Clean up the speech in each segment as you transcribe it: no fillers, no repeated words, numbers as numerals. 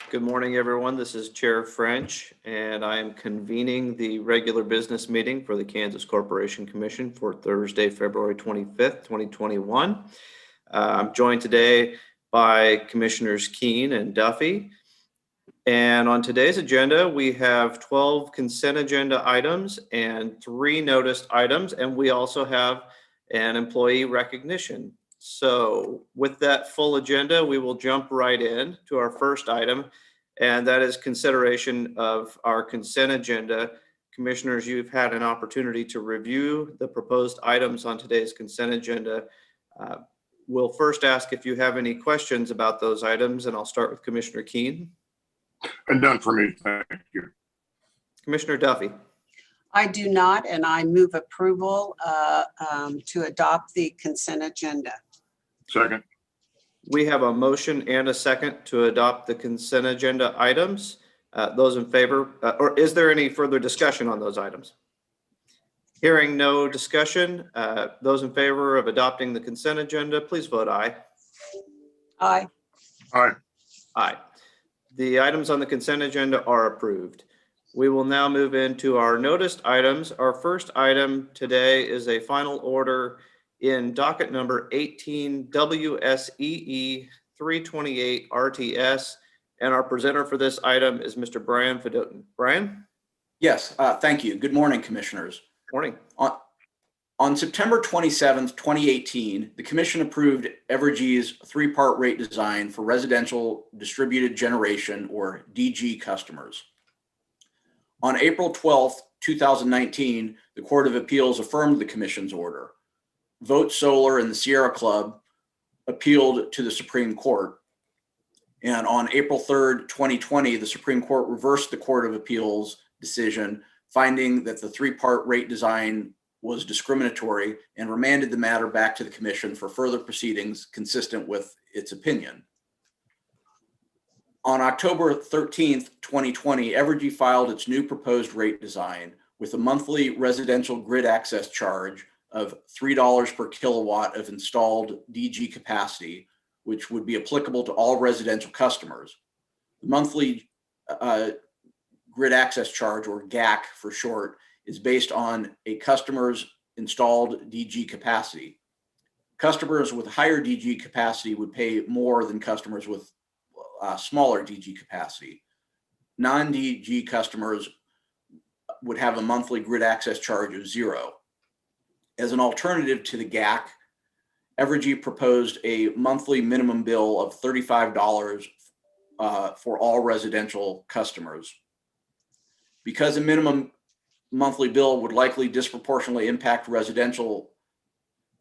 Good morning, everyone. This is Chair French, and I am convening the regular business meeting for the Kansas Corporation Commission for Thursday, February 25th, 2021. I'm joined today by Commissioners Keene and Duffy. And on today's agenda, we have 12 consent agenda items and 3 noticed items, and we also have an employee recognition. So with that full agenda, we will jump right in to our first item, and that is consideration of our consent agenda. Commissioners, you've had an opportunity to review the proposed items on today's consent agenda. We'll first ask if you have any questions about those items, and I'll start with Commissioner Keene. And none for me, thank you. Commissioner Duffy. I do not, and I move approval to adopt the consent agenda. Second. We have a motion and a second to adopt the consent agenda items. Those in favor, or is there any further discussion on those items? Hearing no discussion, those in favor of adopting the consent agenda, please vote aye. Aye. Aye. Aye. The items on the consent agenda are approved. We will now move into our noticed items. Our first item today is a final order in docket number 18 WSEE 328 RTS. And our presenter for this item is Mr. Brian Fedotin. Brian? Yes, thank you. Good morning, Commissioners. Morning. On September 27th, 2018, the Commission approved Evergy's 3-part rate design for residential distributed generation, or DG customers. On April 12th, 2019, the Court of Appeals affirmed the Commission's order. Vote Solar and the Sierra Club appealed to the Supreme Court. And on April 3rd, 2020, the Supreme Court reversed the Court of Appeals decision, finding that the 3-part rate design was discriminatory and remanded the matter back to the Commission for further proceedings consistent with its opinion. On October 13th, 2020, Evergy filed its new proposed rate design with a monthly residential grid access charge of $3 per kilowatt of installed DG capacity, which would be applicable to all residential customers. The monthly grid access charge, or GAC for short, is based on a customer's installed DG capacity. Customers with higher DG capacity would pay more than customers with smaller DG capacity. Non-DG customers would have a monthly grid access charge of $0. As an alternative to the GAC, Evergy proposed a monthly minimum bill of $35 for all residential customers. Because a minimum monthly bill would likely disproportionately impact residential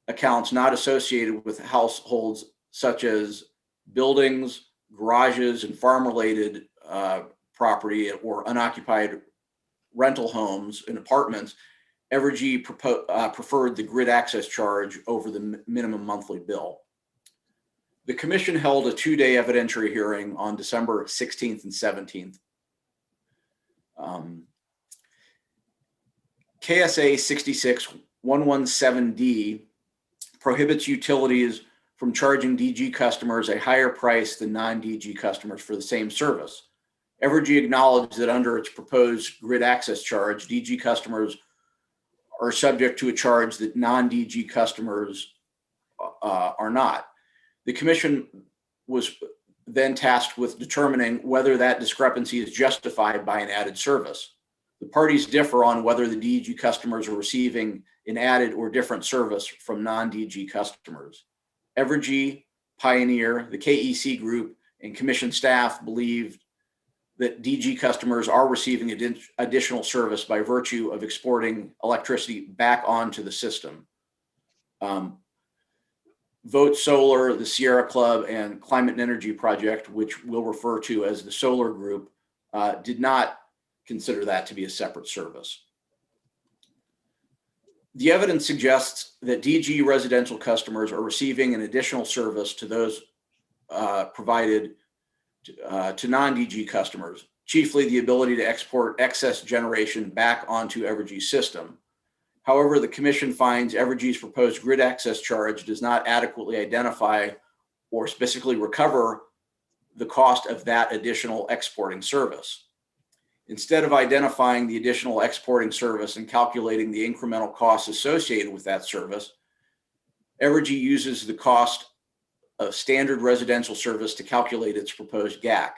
accounts not associated with households such as buildings, garages, and farm-related property or unoccupied rental homes and apartments, Evergy preferred the grid access charge over the minimum monthly bill. The Commission held a 2-day evidentiary hearing on December 16th and 17th. KSA 66117D prohibits utilities from charging DG customers a higher price than non-DG customers for the same service. Evergy acknowledged that under its proposed grid access charge, DG customers are subject to a charge that non-DG customers are not. The Commission was then tasked with determining whether that discrepancy is justified by an added service. The parties differ on whether the DG customers are receiving an added or different service from non-DG customers. Evergy, Pioneer, the KEC group, and Commission staff believed that DG customers are receiving additional service by virtue of exporting electricity back onto the system. Vote Solar, the Sierra Club, and Climate and Energy Project, which we'll refer to as the Solar Group, did not consider that to be a separate service. The evidence suggests that DG residential customers are receiving an additional service to those provided to non-DG customers, chiefly the ability to export excess generation back onto Evergy's system. However, the Commission finds Evergy's proposed grid access charge does not adequately identify or specifically recover the cost of that additional exporting service. Instead of identifying the additional exporting service and calculating the incremental costs associated with that service, Evergy uses the cost of standard residential service to calculate its proposed GAC.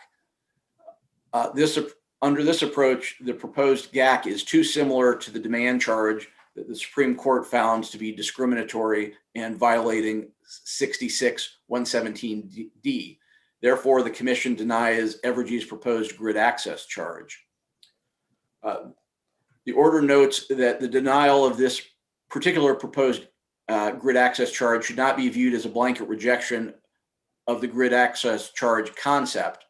Under this approach, the proposed GAC is too similar to the demand charge that the Supreme Court found to be discriminatory and violating 66-117D. Therefore, the Commission denies Evergy's proposed grid access charge. The order notes that the denial of this particular proposed grid access charge should not be viewed as a blanket rejection of the grid access charge concept.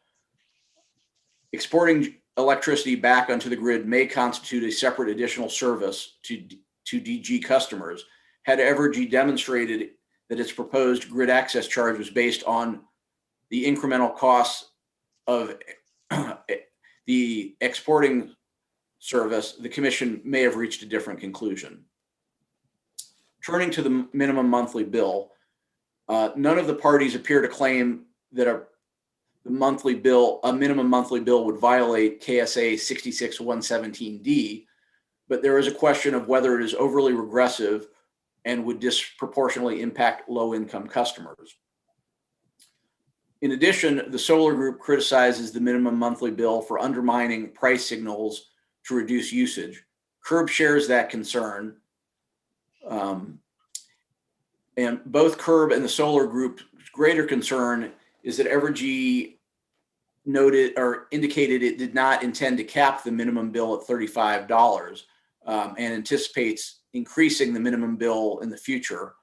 Exporting electricity back onto the grid may constitute a separate additional service to DG customers. Had Evergy demonstrated that its proposed grid access charge was based on the incremental costs of the exporting service, the Commission may have reached a different conclusion. Turning to the minimum monthly bill, none of the parties appear to claim that a minimum monthly bill would violate KSA 66-117D, but there is a question of whether it is overly regressive and would disproportionately impact low-income customers. In addition, the Solar Group criticizes the minimum monthly bill for undermining price signals to reduce usage. CURB shares that concern. And both CURB and the Solar Group's greater concern is that Evergy noted or indicated it did not intend to cap the minimum bill at $35 and anticipates increasing the minimum bill in the future.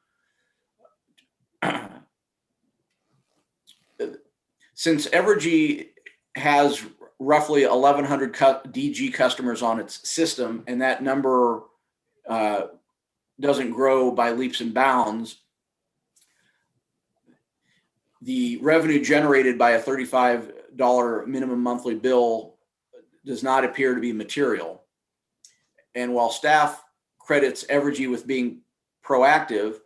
Since Evergy has roughly 1,100 DG customers on its system, and that number doesn't grow by leaps and bounds, the revenue generated by a $35 minimum monthly bill does not appear to be material. And while staff credits Evergy with being proactive,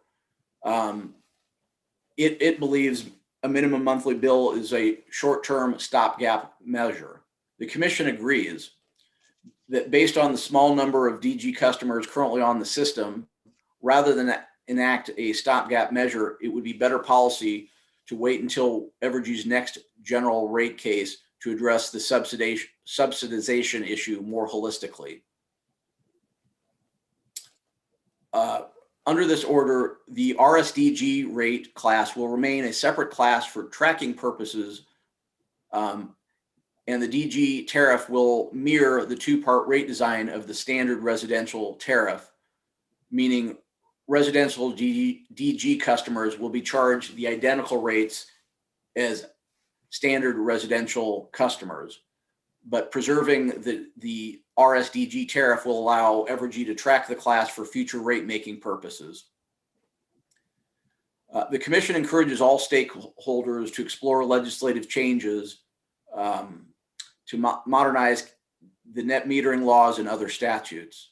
it believes a minimum monthly bill is a short-term stopgap measure. The Commission agrees that based on the small number of DG customers currently on the system, rather than enact a stopgap measure, it would be better policy to wait until Evergy's next general rate case to address the subsidization issue more holistically. Under this order, the RSDG rate class will remain a separate class for tracking purposes, and the DG tariff will mirror the two-part rate design of the standard residential tariff, meaning residential DG customers will be charged the identical rates as standard residential customers, but preserving the RSDG tariff will allow Evergy to track the class for future rate-making purposes. The Commission encourages all stakeholders to explore legislative changes to modernize the net metering laws and other statutes.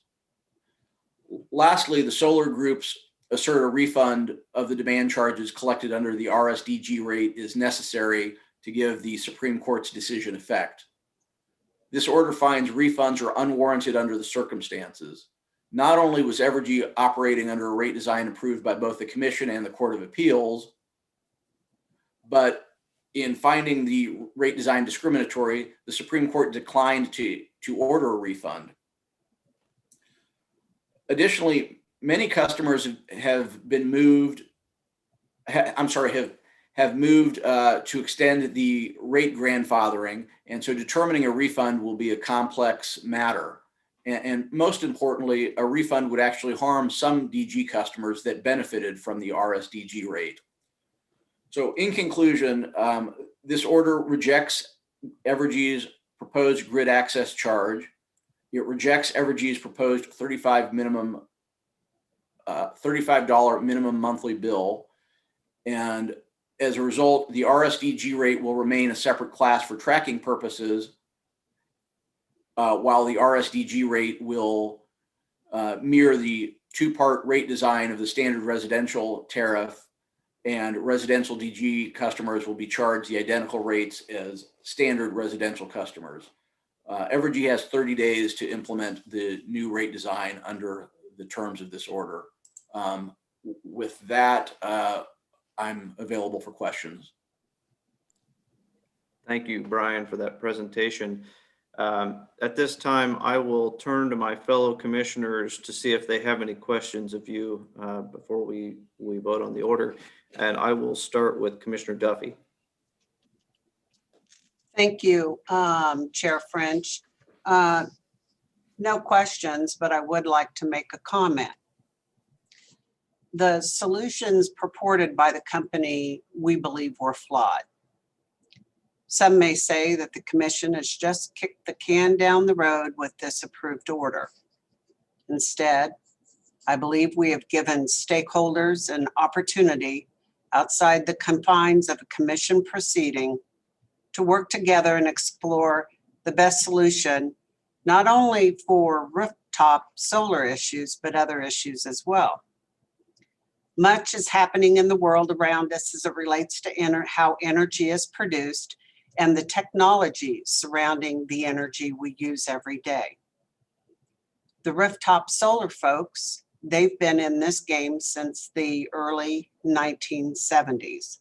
Lastly, the Solar Groups assert a refund of the demand charges collected under the RSDG rate is necessary to give the Supreme Court's decision effect. This order finds refunds are unwarranted under the circumstances. Not only was Evergy operating under a rate design approved by both the Commission and the Court of Appeals, but in finding the rate design discriminatory, the Supreme Court declined to order a refund. Additionally, many customers have moved to extend the rate grandfathering, and so determining a refund will be a complex matter. And most importantly, a refund would actually harm some DG customers that benefited from the RSDG rate. So in conclusion, this order rejects Evergy's proposed grid access charge. It rejects Evergy's proposed $35 minimum monthly bill. And as a result, the RSDG rate will remain a separate class for tracking purposes, while the RSDG rate will mirror the two-part rate design of the standard residential tariff and residential DG customers will be charged the identical rates as standard residential customers. Evergy has 30 days to implement the new rate design under the terms of this order. With that, I'm available for questions. Thank you, Brian, for that presentation. At this time, I will turn to my fellow commissioners to see if they have any questions of you before we vote on the order. And I will start with Commissioner Duffy. Thank you, Chair French. No questions, but I would like to make a comment. The solutions purported by the company, we believe, were flawed. Some may say that the commission has just kicked the can down the road with this approved order. Instead, I believe we have given stakeholders an opportunity outside the confines of a commission proceeding to work together and explore the best solution, not only for rooftop solar issues, but other issues as well. Much is happening in the world around us as it relates to how energy is produced and the technology surrounding the energy we use every day. The rooftop solar folks, they've been in this game since the early 1970s.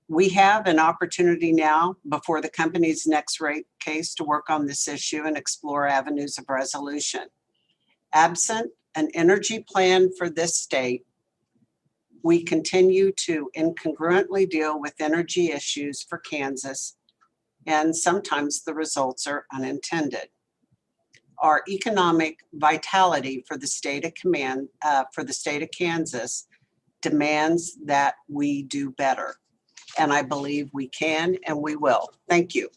We have an opportunity now before the company's next rate case to work on this issue and explore avenues of resolution. Absent an energy plan for this state, we continue to incongruently deal with energy issues for Kansas, and sometimes the results are unintended. Our economic vitality for the state of Kansas demands that we do better. And I believe we can and we will. Thank you.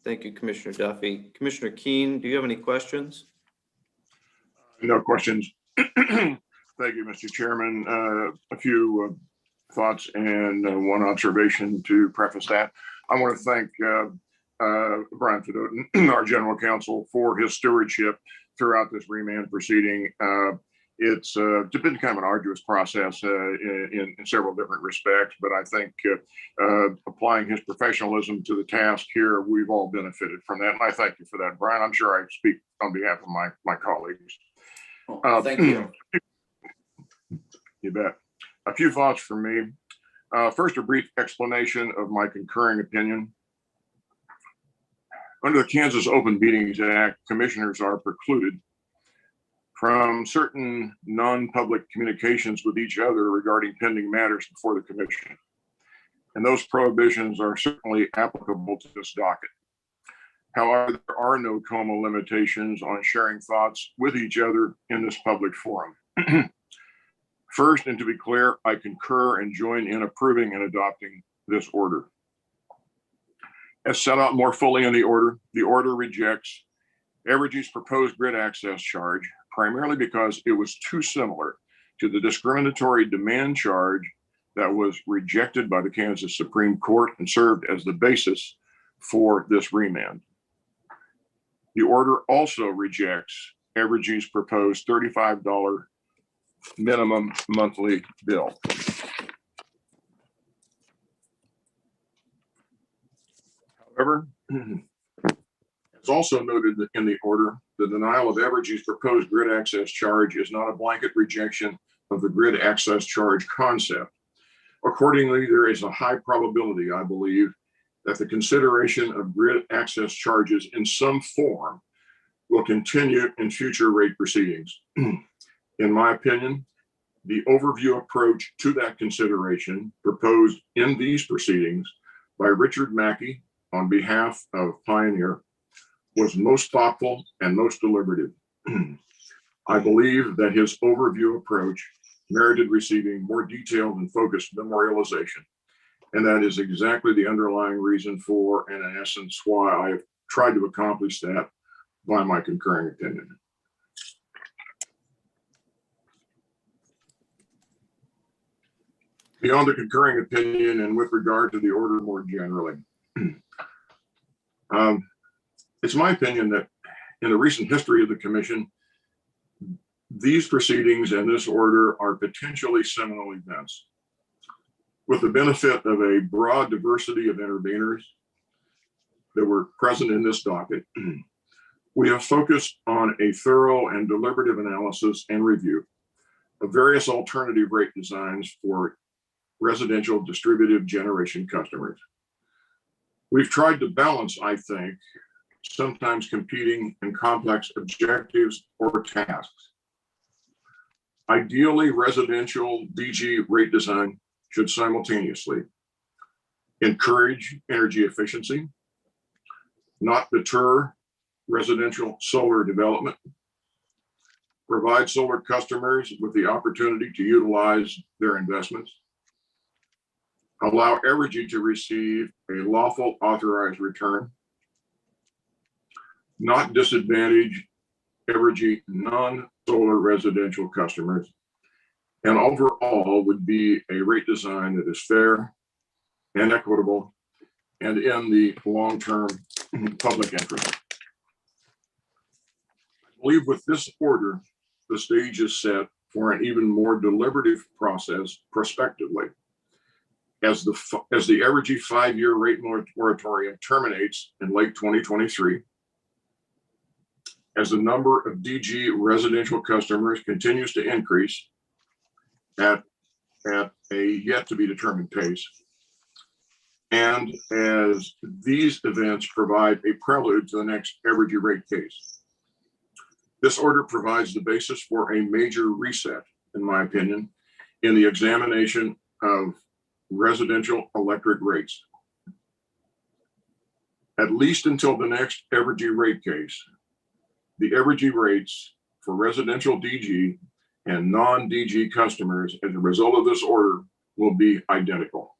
Thank you, Commissioner Duffy. Commissioner Keen, do you have any questions? No questions. Thank you, Mr. Chairman. A few thoughts and one observation to preface that. I want to thank Brian Fedotin, our general counsel, for his stewardship throughout this remand proceeding. It's been kind of an arduous process in several different respects, but I think applying his professionalism to the task here, we've all benefited from that. And I thank you for that, Brian. I'm sure I speak on behalf of my colleagues. Well, thank you. You bet. A few thoughts from me. First, a brief explanation of my concurring opinion. Under the Kansas Open Meetings Act, commissioners are precluded from certain non-public communications with each other regarding pending matters before the commission. And those prohibitions are certainly applicable to this docket. However, there are no COMA limitations on sharing thoughts with each other in this public forum. First, and to be clear, I concur and join in approving and adopting this order. As set out more fully in the order rejects Evergy's proposed grid access charge, primarily because it was too similar to the discriminatory demand charge that was rejected by the Kansas Supreme Court and served as the basis for this remand. The order also rejects Evergy's proposed $35 minimum monthly bill. However, as also noted in the order, the denial of Evergy's proposed grid access charge is not a blanket rejection of the grid access charge concept. Accordingly, there is a high probability, I believe, that the consideration of grid access charges in some form will continue in future rate proceedings. In my opinion, the overview approach to that consideration proposed in these proceedings by Richard Mackey on behalf of Pioneer was most thoughtful and most deliberative. I believe that his overview approach merited receiving more detailed and focused memorialization. And that is exactly the underlying reason for, and in essence, why I have tried to accomplish that by my concurring opinion. Beyond the concurring opinion and with regard to the order more generally, it's my opinion that in the recent history of the commission, These proceedings and this order are potentially seminal events. With the benefit of a broad diversity of interveners that were present in this docket, we have focused on a thorough and deliberative analysis and review of various alternative rate designs for residential distributed generation customers. We've tried to balance, I think, sometimes competing and complex objectives or tasks. Ideally, residential DG rate design should simultaneously encourage energy efficiency, not deter residential solar development, provide solar customers with the opportunity to utilize their investments, allow Evergy to receive a lawful authorized return, not disadvantage Evergy non-solar residential customers, and overall would be a rate design that is fair and equitable and in the long-term public interest. I believe with this order, the stage is set for an even more deliberative process prospectively. As the Evergy 5-year rate moratorium terminates in late 2023, as the number of DG residential customers continues to increase at a yet to be determined pace, and as these events provide a prelude to the next Evergy rate case. This order provides the basis for a major reset, in my opinion, in the examination of residential electric rates. At least until the next Evergy rate case, the Evergy rates for residential DG and non-DG customers as a result of this order will be identical.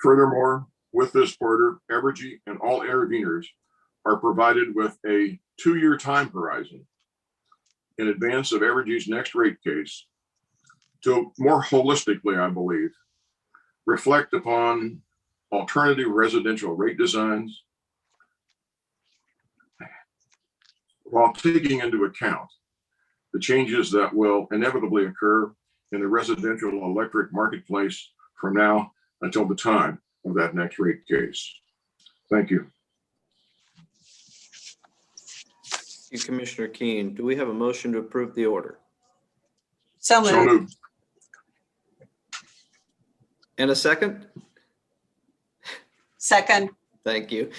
Furthermore, with this order, Evergy and all interveners are provided with a 2-year time horizon in advance of Evergy's next rate case to more holistically, I believe, reflect upon alternative residential rate designs while taking into account the changes that will inevitably occur in the residential electric marketplace from now until the time of that next rate case. Thank you. Thank you, Commissioner Keen. Do we have a motion to approve the order? So So moved. moved. And a second? Second. Thank you.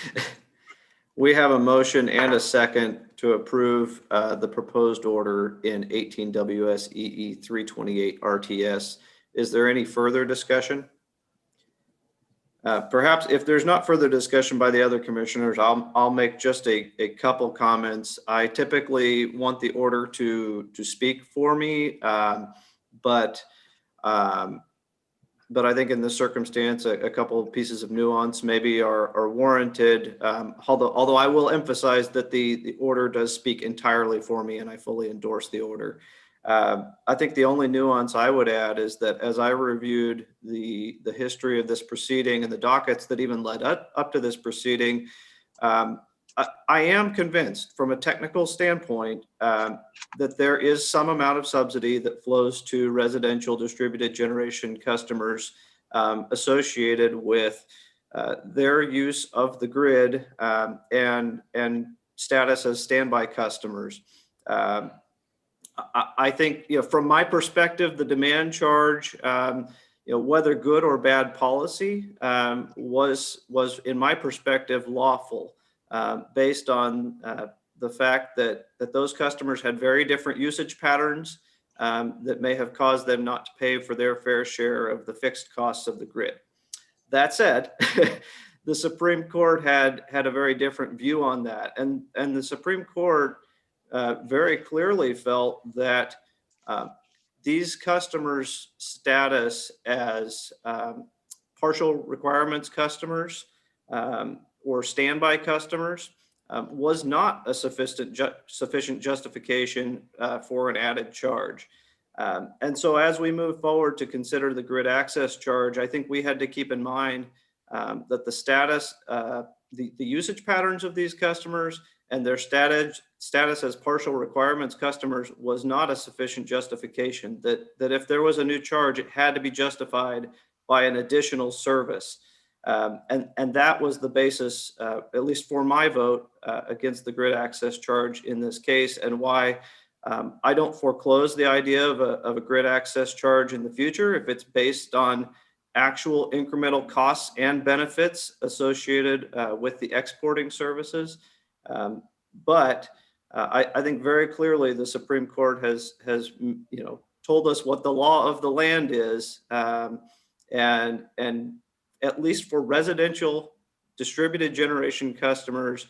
We have a motion and a second to approve the proposed order in 18 WSEE 328 RTS. Is there any further discussion? Perhaps if there's not further discussion by the other commissioners, I'll make just a couple comments. I typically want the order to speak for me, but I think in this circumstance, a couple of pieces of nuance maybe are warranted. Although I will emphasize that the order does speak entirely for me, and I fully endorse the order. I think the only nuance I would add is that as I reviewed the history of this proceeding and the dockets that even led up to this proceeding, I am convinced from a technical standpoint that there is some amount of subsidy that flows to residential distributed generation customers associated with their use of the grid and status as standby customers. I think, from my perspective, the demand charge, whether good or bad policy, was in my perspective lawful, based on the fact that those customers had very different usage patterns that may have caused them not to pay for their fair share of the fixed costs of the grid. That said, the Supreme Court had a very different view on that, and the Supreme Court very clearly felt that these customers' status as partial requirements customers or standby customers was not a sufficient justification for an added charge. And so as we move forward to consider the grid access charge, I think we had to keep in mind that the status, the usage patterns of these customers, and their status as partial requirements customers was not a sufficient justification, that if there was a new charge, it had to be justified by an additional service. And that was the basis, at least for my vote, against the grid access charge in this case, and why I don't foreclose the idea of a grid access charge in the future if it's based on actual incremental costs and benefits associated with the exporting services. But I think very clearly the Supreme Court has told us what the law of the land is, and at least for residential distributed generation customers,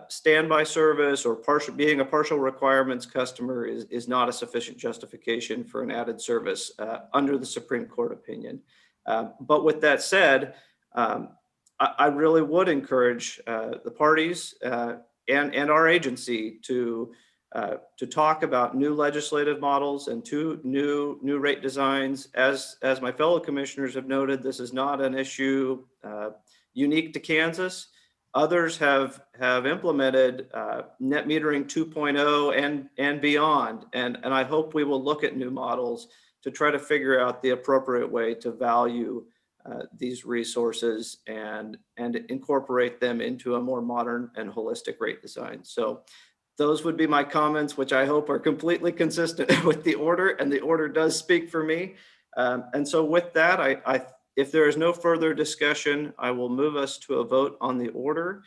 standby service or being a partial requirements customer is not a sufficient justification for an added service under the Supreme Court opinion. But with that said, I really would encourage the parties and our agency to talk about new legislative models and new rate designs. As my fellow commissioners have noted, this is not an issue unique to Kansas. Others have implemented net metering 2.0 and beyond, and I hope we will look at new models to try to figure out the appropriate way to value these resources and incorporate them into a more modern and holistic rate design. So those would be my comments, which I hope are completely consistent with the order, and the order does speak for me. And so with that, if there is no further discussion, I will move us to a vote on the order.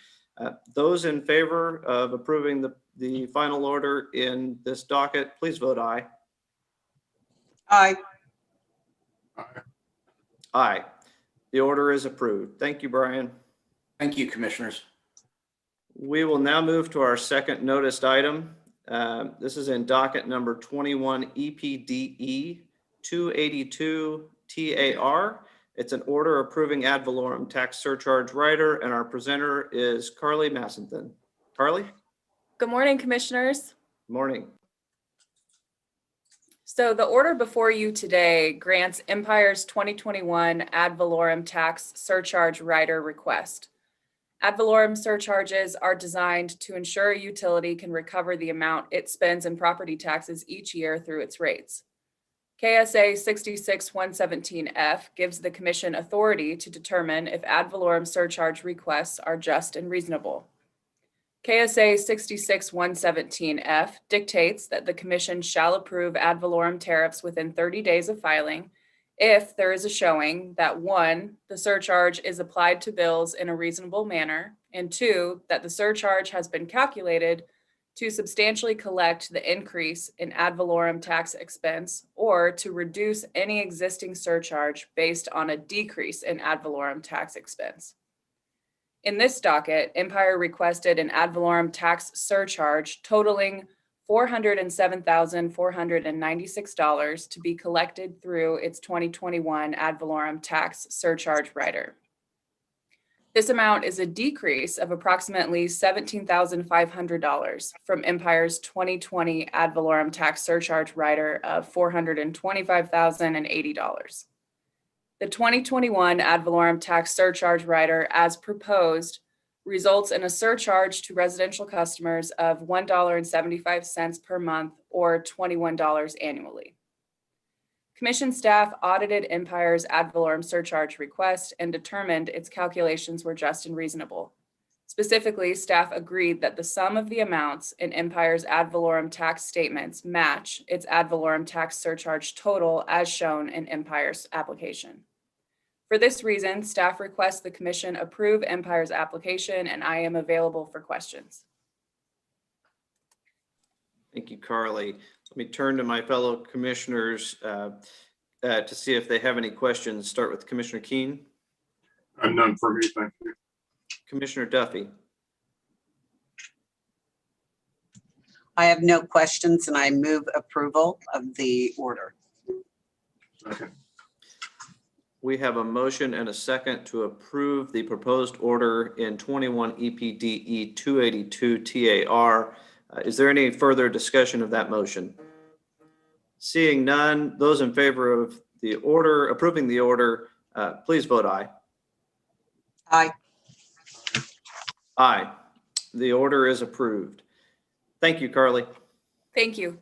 Those in favor of approving the final order in this docket, please vote aye. Aye. Aye. The order is approved. Thank you, Brian. Thank you, commissioners. We will now move to our second noticed item. This is in docket number 21 EPDE 282 TAR. It's an order approving ad valorem tax surcharge rider, and our presenter is Carly Massenthin. Carly? Good morning, commissioners. Morning. So the order before you today grants Empire's 2021 ad valorem tax surcharge rider request. Ad valorem surcharges are designed to ensure a utility can recover the amount it spends in property taxes each year through its rates. KSA 66117F gives the commission authority to determine if ad valorem surcharge requests are just and reasonable. KSA 66117F dictates that the commission shall approve ad valorem tariffs within 30 days of filing if there is a showing that 1, the surcharge is applied to bills in a reasonable manner, and 2, that the surcharge has been calculated to substantially collect the increase in ad valorem tax expense or to reduce any existing surcharge based on a decrease in ad valorem tax expense. In this docket, Empire requested an ad valorem tax surcharge totaling $407,496 to be collected through its 2021 ad valorem tax surcharge rider. This amount is a decrease of approximately $17,500 from Empire's 2020 ad valorem tax surcharge rider of $425,080. The 2021 ad valorem tax surcharge rider, as proposed, results in a surcharge to residential customers of $1.75 per month or $21 annually. Commission staff audited Empire's ad valorem surcharge request and determined its calculations were just and reasonable. Specifically, staff agreed that the sum of the amounts in Empire's ad valorem tax statements match its ad valorem tax surcharge total as shown in Empire's application. For this reason, staff requests the commission approve Empire's application, and I am available for questions. Thank you, Carly. Let me turn to my fellow commissioners to see if they have any questions. Start with Commissioner Keene. None for me, thank you. Commissioner Duffy. I have no questions, and I move approval of the order. Second. We have a motion and a second to approve the proposed order in 21 EPDE 282 TAR. Is there any further discussion of that motion? Seeing none, those in favor of the order, approving the order, please vote aye. Aye. Aye. The order is approved. Thank you, Carly. Thank you.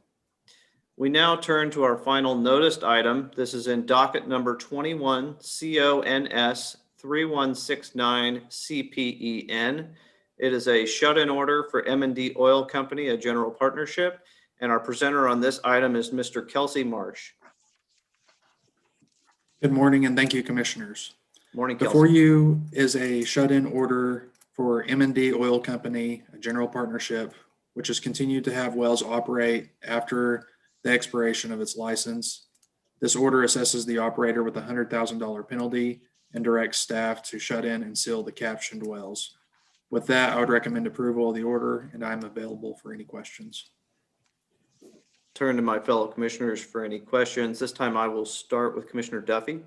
We now turn to our final noticed item. This is in docket number 21, CONS 3169 CPEN. It is a shut-in order for M&D Oil Company, a general partnership. And our presenter on this item is Mr. Kelsey Marsh. Good morning and thank you, Commissioners. Morning, Before Kelsey. you is a shut-in order for M&D Oil Company, a general partnership, which has continued to have wells operate after the expiration of its license. This order assesses the operator with a $100,000 penalty and directs staff to shut in and seal the captioned wells. With that, I would recommend approval of the order, and I'm available for any questions. Turn to my fellow commissioners for any questions. This time I will start with Commissioner Duffy.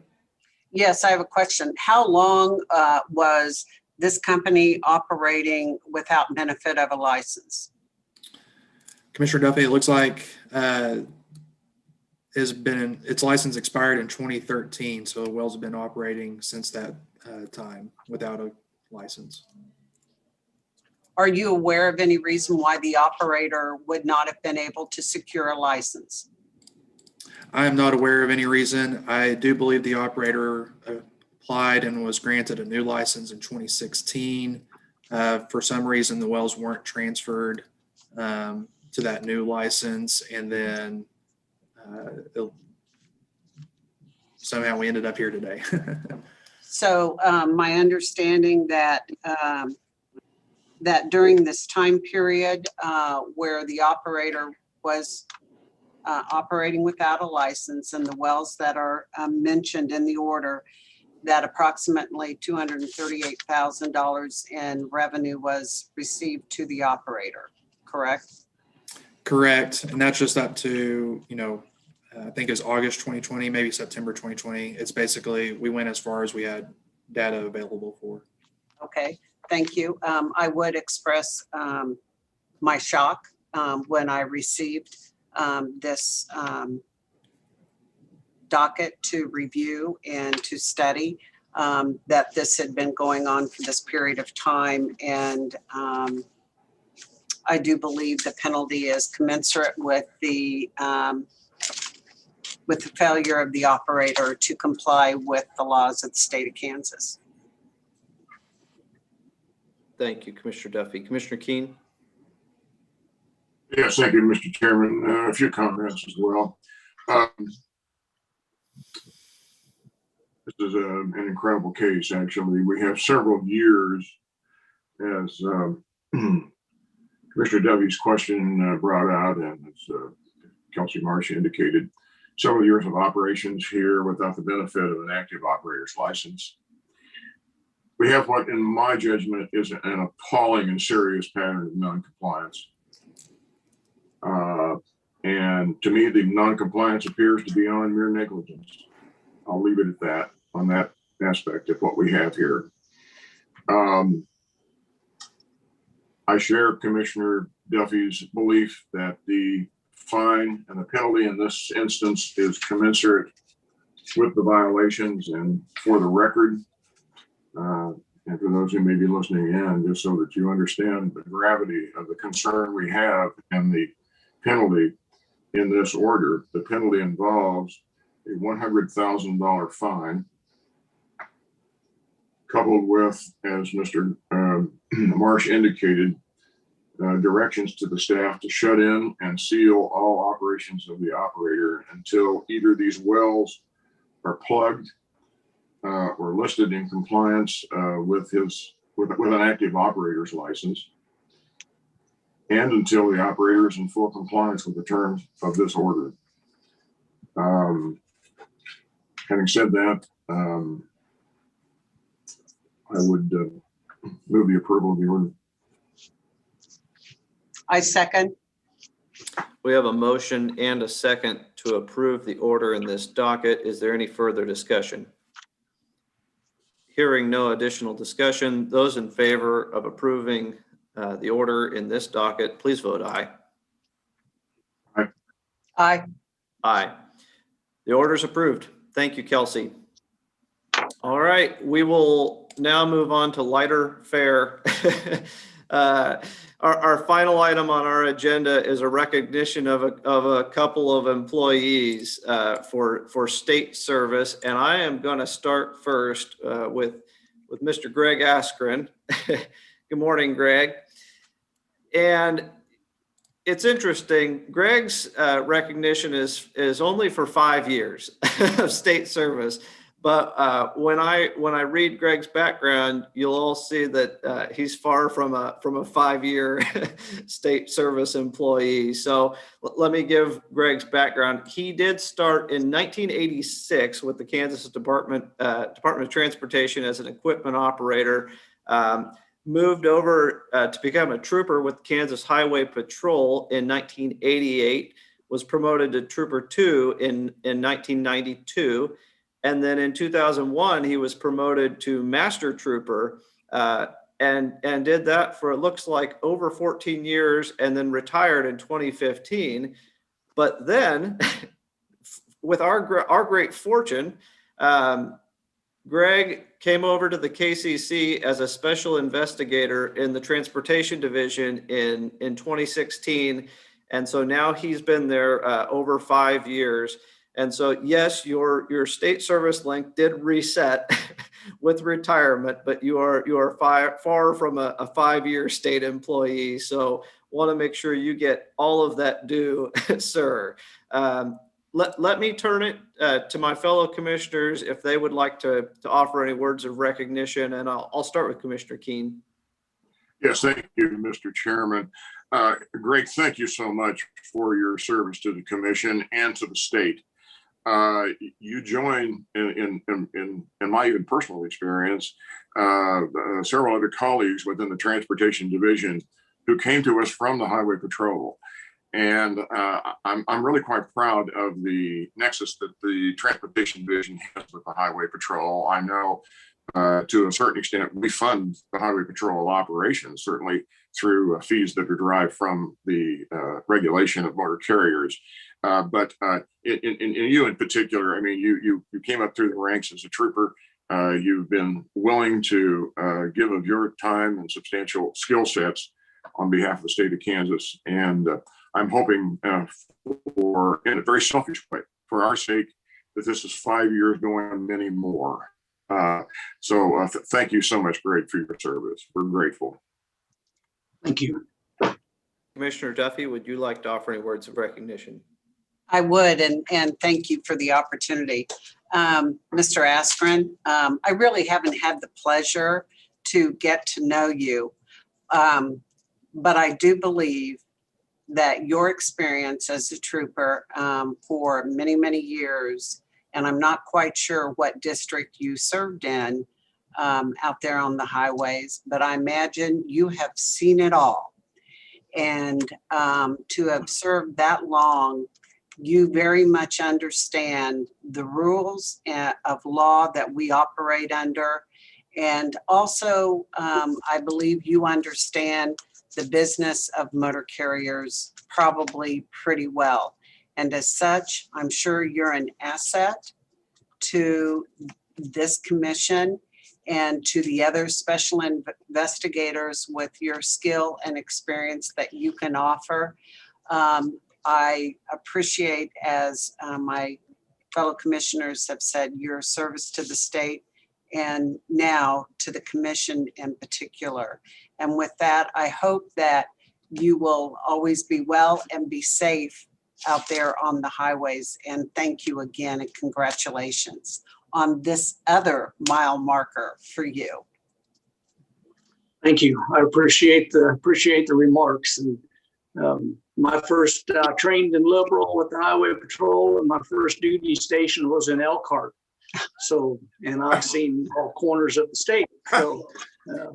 Yes, I have a question. How long was this company operating without benefit of a license? Commissioner Duffy, it looks like its license expired in 2013, so the wells have been operating since that time without a license. Are you aware of any reason why the operator would not have been able to secure a license? I am not aware of any reason. I do believe the operator applied and was granted a new license in 2016. For some reason, the wells weren't transferred to that new license, and then somehow we ended up here today. So my understanding that that during this time period where the operator was operating without a license and the wells that are mentioned in the order, that approximately $238,000 in revenue was received to the operator, correct? Correct. And that's just up to, I think it's August 2020, maybe September 2020. It's basically, we went as far as we had data available for. Okay, thank you. I would express my shock when I received this docket to review and to study, that this had been going on for this period of time. And I do believe the penalty is commensurate with the failure of the operator to comply with the laws of the state of Kansas. Thank you, Commissioner Duffy. Commissioner Keen? Yes, thank you, Mr. Chairman. A few comments as well. This is an incredible case, actually. We have several years, as Commissioner Duffy's question brought out, and as Kelsey Marsh indicated, several years of operations here without the benefit of an active operator's license. We have what, in my judgment, is an appalling and serious pattern of noncompliance. And to me, the noncompliance appears to be on mere negligence. I'll leave it at that on that aspect of what we have here. I share Commissioner Duffy's belief that the fine and the penalty in this instance is commensurate with the violations. And for the record, and for those who may be listening in, just so that you understand the gravity of the concern we have and the penalty in this order, the penalty involves a $100,000 fine, coupled with, as Mr. Marsh indicated, directions to the staff to shut in and seal all operations of the operator until either these wells are plugged or listed in compliance with an active operator's license, and until the operator is in full compliance with the terms of this order. Having said that, I would move the approval of the order. I second. We have a motion and a second to approve the order in this docket. Is there any further discussion? Hearing no additional discussion, those in favor of approving the order in this docket, please vote aye. Aye. Aye. The order is approved. Thank you, Kelsey. All right, we will now move on to lighter fare. Our final item on our agenda is a recognition of a couple of employees for state service. And I am going to start first with Mr. Greg Askren. Good morning, Greg. And it's interesting. Greg's recognition is only for 5 years of state service. But when I read Greg's background, you'll all see that he's far from a 5-year state service employee. So let me give Greg's background. He did start in 1986 with the Kansas Department of Transportation as an equipment operator. Moved over to become a trooper with Kansas Highway Patrol in 1988. Was promoted to Trooper 2 in 1992. And then in 2001, he was promoted to Master Trooper and did that for, it looks like, over 14 years, and then retired in 2015. But then, with our great fortune, Greg came over to the KCC as a special investigator in the Transportation Division in 2016. And so now he's been there over 5 years. And so, yes, your state service link did reset with retirement, but you are far from a 5-year state employee. So want to make sure you get all of that due, sir. Let me turn it to my fellow commissioners if they would like to offer any words of recognition, and I'll start with Commissioner Keene. Yes, thank you, Mr. Chairman. Greg, thank you so much for your service to the commission and to the state. You joined in my even personal experience, several other colleagues within the Transportation Division who came to us from the Highway Patrol. And I'm really quite proud of the nexus that the Transportation Division has with the Highway Patrol. I know to a certain extent we fund the Highway Patrol operations, certainly through fees that are derived from the regulation of motor carriers. But in you in particular, I mean, you came up through the ranks as a trooper. You've been willing to give of your time and substantial skill sets on behalf of the state of Kansas. And I'm hoping for, in a very selfish way, for our sake, that this is 5 years going on, many more. So thank you so much, Greg, for your service. We're grateful. Thank you. Commissioner Duffy, would you like to offer any words of recognition? I would, and thank you for the opportunity. Mr. Askren, I really haven't had the pleasure to get to know you, but I do believe that your experience as a trooper for many, many years, and I'm not quite sure what district you served in out there on the highways, but I imagine you have seen it all. And to have served that long, you very much understand the rules of law that we operate under. And also, I believe you understand the business of motor carriers probably pretty well. And as such, I'm sure you're an asset to this commission and to the other special investigators with your skill and experience that you can offer. I appreciate, as my fellow commissioners have said, your service to the state and now to the commission in particular. And with that, I hope that you will always be well and be safe out there on the highways. And thank you again and congratulations on this other mile marker for you. Thank you. I appreciate the remarks. And my first trained in Liberal with the Highway Patrol, and my first duty station was in Elkhart. So, and I've seen all corners of the state. So,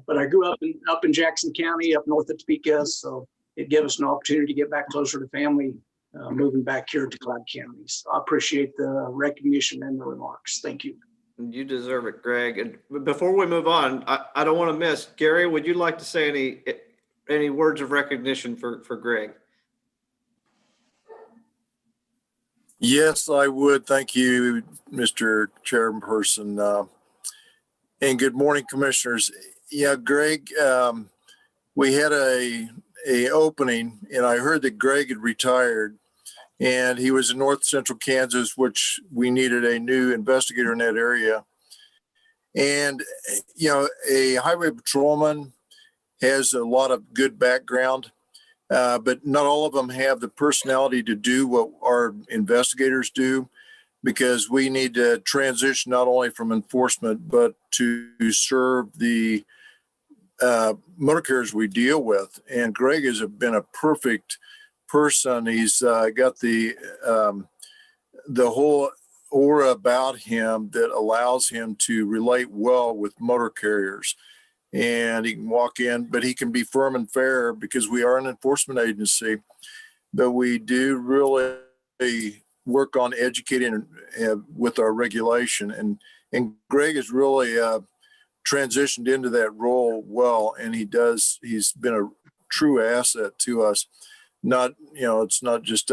but I grew up in Jackson County, up north of Topeka. So it gave us an opportunity to get back closer to family, moving back here to Clyde County. So I appreciate the recognition and the remarks. Thank you. You deserve it, Greg. And before we move on, I don't want to miss, Gary, would you like to say any words of recognition for Greg? Yes, I would. Thank you, Mr. Chairperson. And good morning, commissioners. Yeah, Greg, we had a opening, and I heard that Greg had retired, and he was in North Central Kansas, which we needed a new investigator in that area. And, you know, a highway patrolman has a lot of good background, but not all of them have the personality to do what our investigators do, because we need to transition not only from enforcement, but to serve the motor carriers we deal with. And Greg has been a perfect person. He's got the whole aura about him that allows him to relate well with motor carriers. And he can walk in, but he can be firm and fair because we are an enforcement agency. But we do really work on educating with our regulation. And Greg has really transitioned into that role well, and he's been a true asset to us. Not, you know, it's not just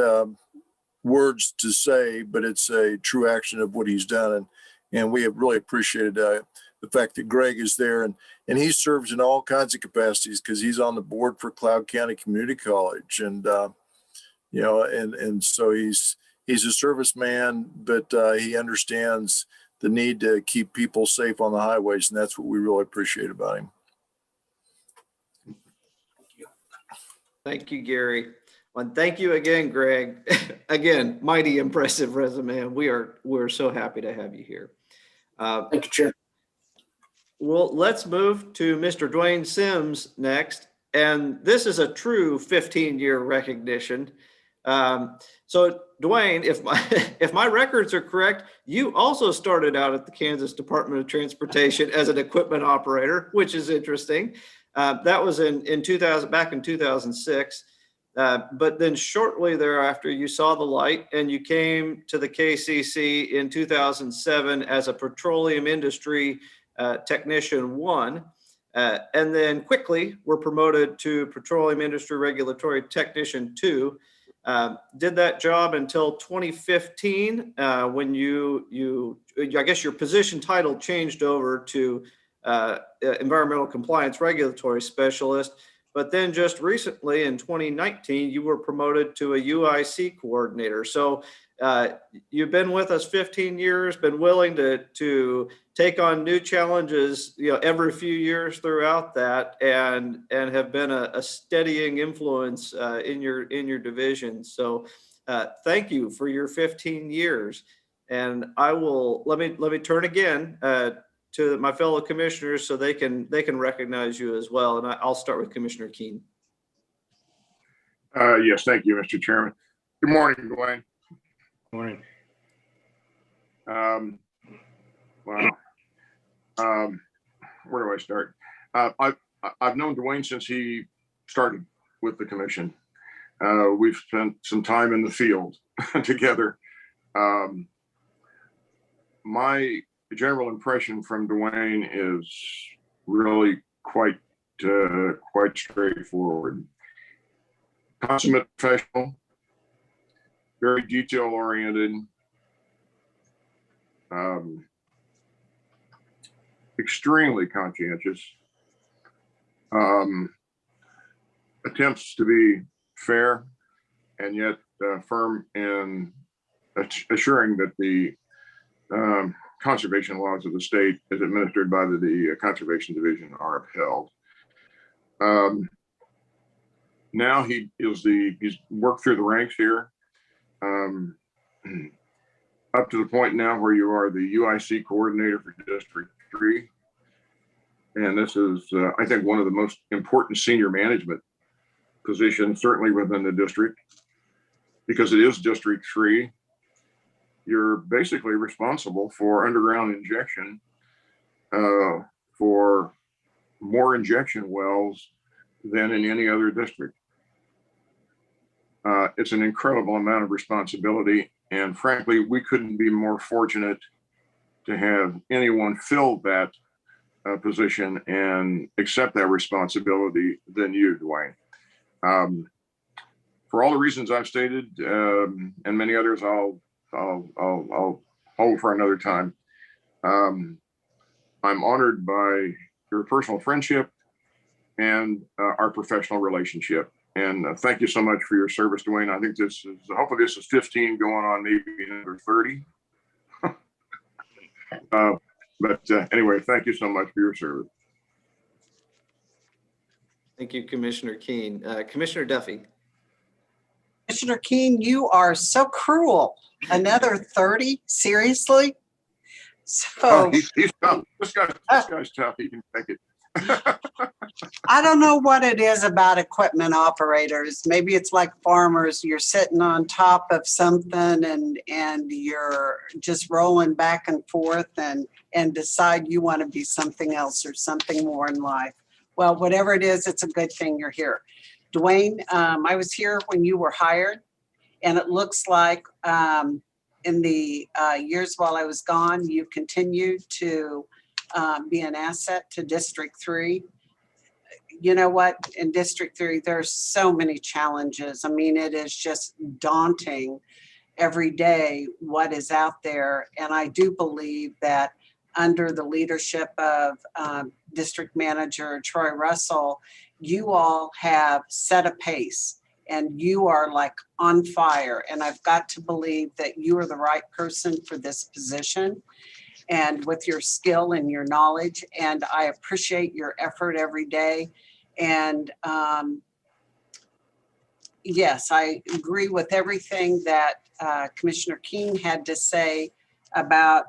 words to say, but it's a true action of what he's done. And we have really appreciated the fact that Greg is there, and he serves in all kinds of capacities because he's on the board for Cloud County Community College. And, you know, and so he's a serviceman, but he understands the need to keep people safe on the highways. And that's what we really appreciate about him. Thank you, Gary. Well, and thank you again, Greg. Again, mighty impressive resume. And we're so happy to have you here. Thank you, Chair. Well, let's move to Mr. Dwayne Sims next. And this is a true 15-year recognition. So Dwayne, if my records are correct, you also started out at the Kansas Department of Transportation as an equipment operator, which is interesting. That was back in 2006. But then shortly thereafter, you saw the light and you came to the KCC in 2007 as a petroleum industry technician 1. And then quickly were promoted to petroleum industry regulatory technician 2. Did that job until 2015 when I guess your position title changed over to environmental compliance regulatory specialist. But then just recently in 2019, you were promoted to a UIC coordinator. So you've been with us 15 years, been willing to take on new challenges, you know, every few years throughout that, and have been a steadying influence in your division. So thank you for your 15 years. And I will let me turn again to my fellow commissioners so they can recognize you as well. And I'll start with Commissioner Keene. Yes, thank you, Mr. Chairman. Good morning, Dwayne. Morning. Wow. Where do I start? I've known Dwayne since he started with the commission. We've spent some time in the field together. My general impression from Dwayne is really quite straightforward. Consummate professional, very detail oriented, extremely conscientious, attempts to be fair and yet firm in assuring that the conservation laws of the state as administered by the Conservation Division are upheld. Now he's worked through the ranks here, up to the point now where you are the UIC coordinator for District 3. And this is, I think, one of the most important senior management positions, certainly within the district, because it is District 3. You're basically responsible for underground injection for more injection wells than in any other district. It's an incredible amount of responsibility. And frankly, we couldn't be more fortunate to have anyone fill that position and accept that responsibility than you, Dwayne. For all the reasons I've stated and many others, I'll hold for another time. I'm honored by your personal friendship, and our professional relationship. And thank you so much for your service, Dwayne. I think hopefully this is 15 going on maybe another 30. But anyway, thank you so much for your service. Thank you, Commissioner Keen. Commissioner Duffy. Commissioner Keen, you are so cruel. Another 30? Seriously? Oh, So he's tough. This guy's tough. He can take it. I don't know what it is about equipment operators. Maybe it's like farmers. You're sitting on top of something and you're just rolling back and forth and decide you want to be something else or something more in life. Well, whatever it is, it's a good thing you're here. Dwayne, I was here when you were hired, and it looks like in the years while I was gone, you continued to be an asset to District 3. You know what? In District 3, there's so many challenges. I mean, it is just daunting every day what is out there. And I do believe that under the leadership of District Manager Troy Russell, you all have set a pace and you are like on fire. And I've got to believe that you are the right person for this position and with your skill and your knowledge. And I appreciate your effort every day. And yes, I agree with everything that Commissioner King had to say about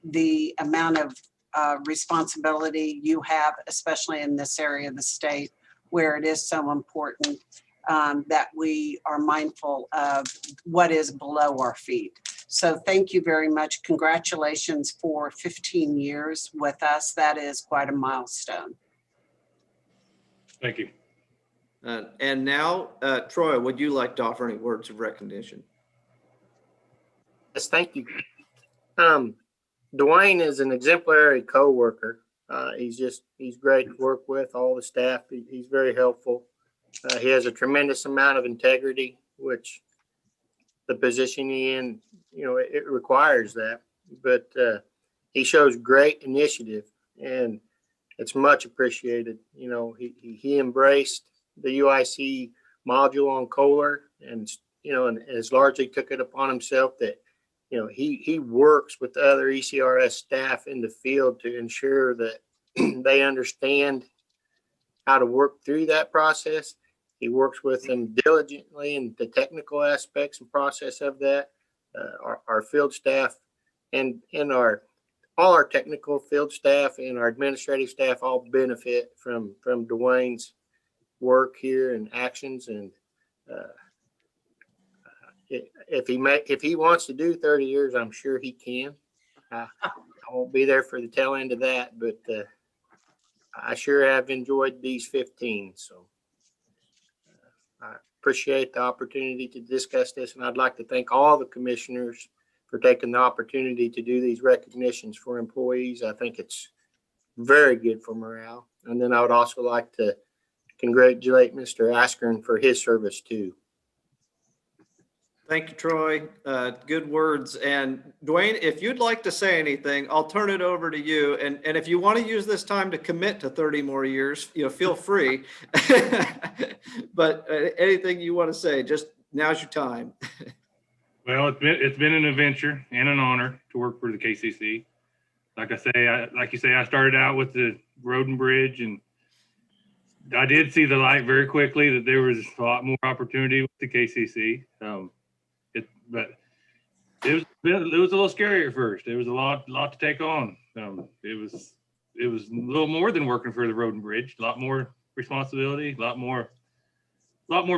the amount of responsibility you have, especially in this area of the state where it is so important that we are mindful of what is below our feet. So thank you very much. Congratulations for 15 years with us. That is quite a milestone. Thank you. And now, Troy, would you like to offer any words of recognition? Yes, thank you. Dwayne is an exemplary co-worker. He's great to work with, all the staff. He's very helpful. He has a tremendous amount of integrity, which the position he in, it requires that. But he shows great initiative, and it's much appreciated. He embraced the UIC module on Kohler, and has largely took it upon himself that he works with the other ECRS staff in the field to ensure that they understand how to work through that process. He works with them diligently in the technical aspects and process of that. Our field staff and all our technical field staff and our administrative staff all benefit from Dwayne's work here and actions. And if he wants to do 30 years, I'm sure he can. I won't be there for the tail end of that, but I sure have enjoyed these 15. So I appreciate the opportunity to discuss this, and I'd like to thank all the commissioners for taking the opportunity to do these recognitions for employees. I think it's very good for morale. And then I would also like to congratulate Mr. Askren for his service too. Thank you, Troy. Good words. And Dwayne, if you'd like to say anything, I'll turn it over to you. And if you want to use this time to commit to 30 more years, feel free. But anything you want to say, just now's your time. Well, it's been an adventure and an honor to work for the KCC. Like you say, I started out with the road and bridge, and I did see the light very quickly that there was a lot more opportunity with the KCC. But it was a little scary at first. There was a lot to take on. It was a little more than working for the road and bridge. A lot more responsibility, a lot more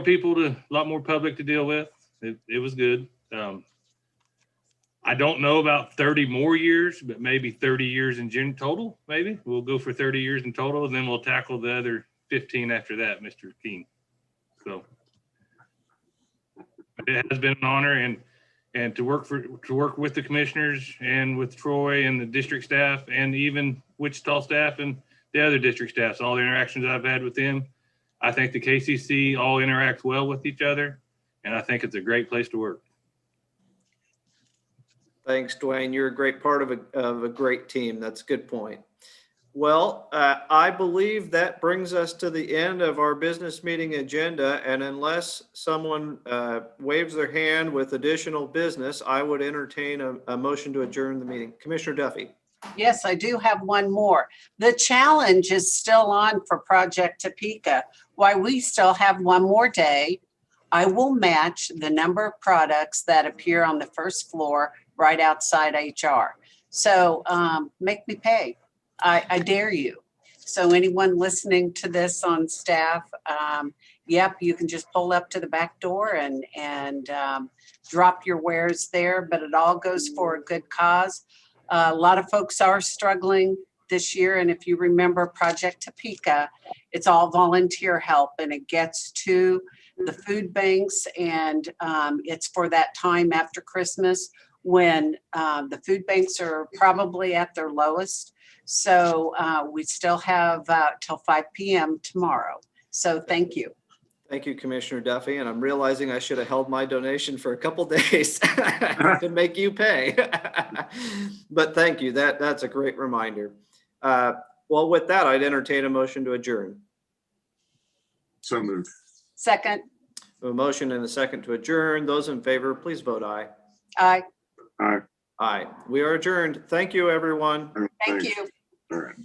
people a lot more public to deal with. It was good. I don't know about 30 more years, but maybe 30 years in total. Maybe we'll go for 30 years in total, and then we'll tackle the other 15 after that, Mr. King. So it has been an honor, and to work with the commissioners and with Troy and the district staff and even Wichita staff and the other district staffs, all the interactions I've had with them. I think the KCC all interact well with each other, and I think it's a great place to work. Thanks, Dwayne. You're a great part of a great team. That's a good point. Well, I believe that brings us to the end of our business meeting agenda. And unless someone waves their hand with additional business, I would entertain a motion to adjourn the meeting. Commissioner Duffy. Yes, I do have one more. The challenge is still on for Project Topeka. While we still have one more day, I will match the number of products that appear on the first floor right outside HR. So make me pay. I dare you. So anyone listening to this on staff, yep, you can just pull up to the back door and drop your wares there, but it all goes for a good cause. A lot of folks are struggling this year. And if you remember Project Topeka, it's all volunteer help and it gets to the food banks. And it's for that time after Christmas when the food banks are probably at their lowest. So we still have till 5 p.m. tomorrow. So thank you. Thank you, Commissioner Duffy. And I'm realizing I should have held my donation for a couple days to make you pay. But thank you. That's a great reminder. Well, with that, I'd entertain a motion to adjourn. So moved. Second, A motion and a second to adjourn. Those in favor, please vote aye. aye. All right. Aye. We are adjourned. Thank you, everyone. Thank Thanks. you. All right.